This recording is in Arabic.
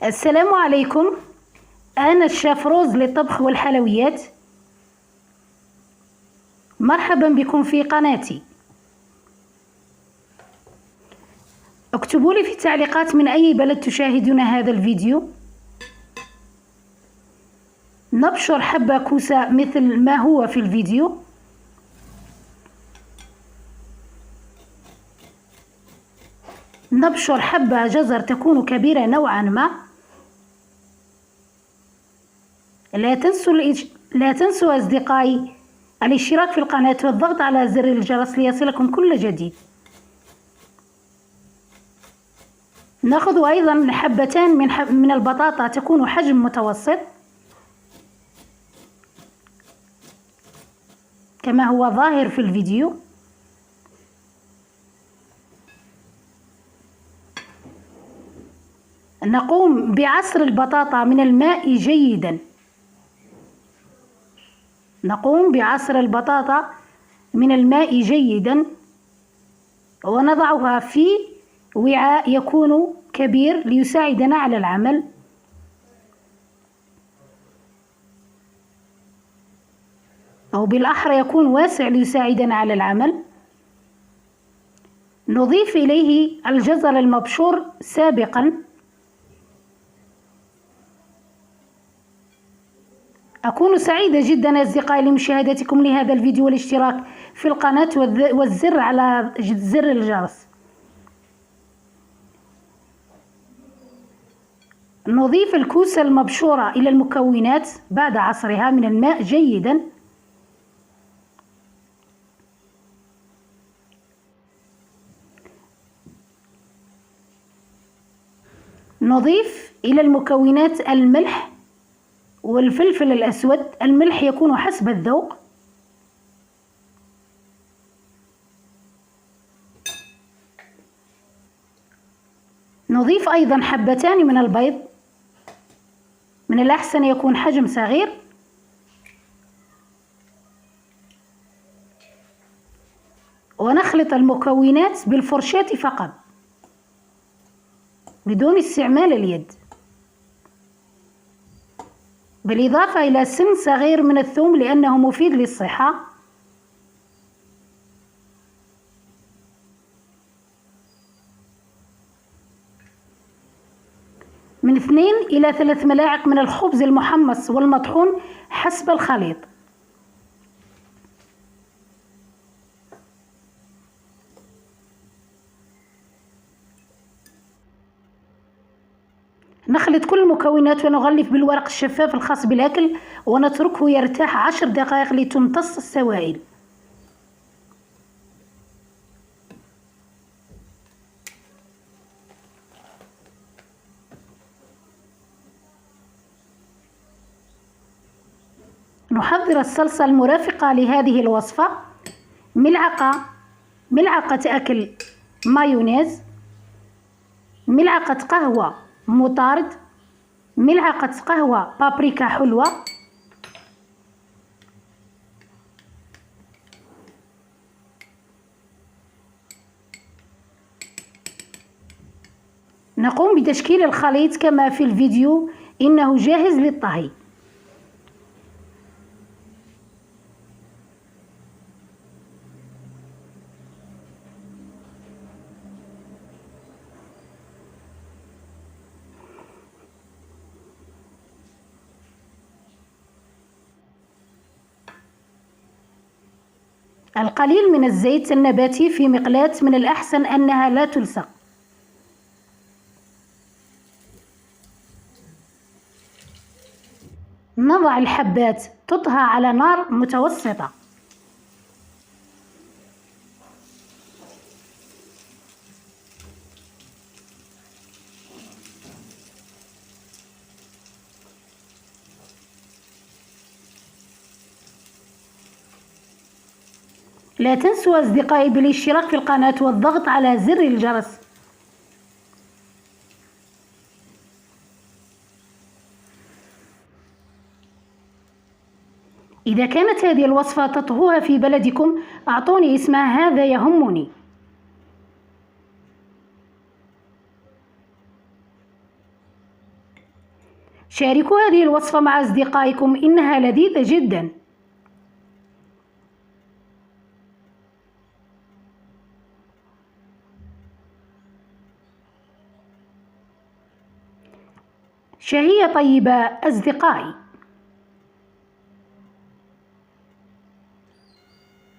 السلام عليكم. أنا الشيف روز للطبخ والحلويات. مرحبا بكم في قناتي. اكتبوا لي في التعليقات من أي بلد تشاهدون هذا الفيديو. نبشر حبة كوسة مثل ما هو في الفيديو. نبشر حبة جزر تكون كبيرة نوعا ما. لا تنسوا أصدقائي الاشتراك في القناة والضغط على زر الجرس ليصلكم كل جديد. نأخذ أيضا حبتان من البطاطا تكون حجم متوسط كما هو ظاهر في الفيديو. نقوم بعصر البطاطا من الماء جيدا. نقوم بعصر البطاطا من الماء جيدا ونضعها في وعاء يكون كبير ليساعدنا على العمل. أو بالأحرى يكون واسع ليساعدنا على العمل. نضيف إليه الجزر المبشور سابقا. أكون سعيدة جدا أصدقائي لمشاهدتكم لهذا الفيديو والاشتراك في القناة والزر على زر الجرس. نضيف الكوسة المبشورة إلى المكونات بعد عصرها من الماء جيدا. نضيف إلى المكونات الملح والفلفل الأسود. الملح يكون حسب الذوق. نضيف أيضا حبتان من البيض. من الأحسن يكون حجم صغير. ونخلط المكونات بالفرشاة فقط بدون استعمال اليد، بالإضافة إلى سن صغير من الثوم لأنه مفيد للصحة. من 2 إلى 3 ملاعق من الخبز المحمص والمطحون حسب الخليط. نخلط كل المكونات ونغلف بالورق الشفاف الخاص بالأكل ونتركه يرتاح 10 دقائق لتمتص السوائل. نحضر الصلصة المرافقة لهذه الوصفة. ملعقة أكل مايونيز، ملعقة قهوة مطارد، ملعقة قهوة بابريكا حلوة، نقوم بتشكيل الخليط كما في الفيديو. إنه جاهز للطهي. القليل من الزيت النباتي في مقلاة من الأحسن أنها لا تلصق. نضع الحبات تطهى على نار متوسطة. لا تنسوا أصدقائي بالاشتراك في القناة والضغط على زر الجرس. إذا كانت هذه الوصفة تطهوها في بلدكم أعطوني اسمها، هذا يهمني. شاركوا هذه الوصفة مع أصدقائكم، إنها لذيذة جدا. شهية طيبة أصدقائي.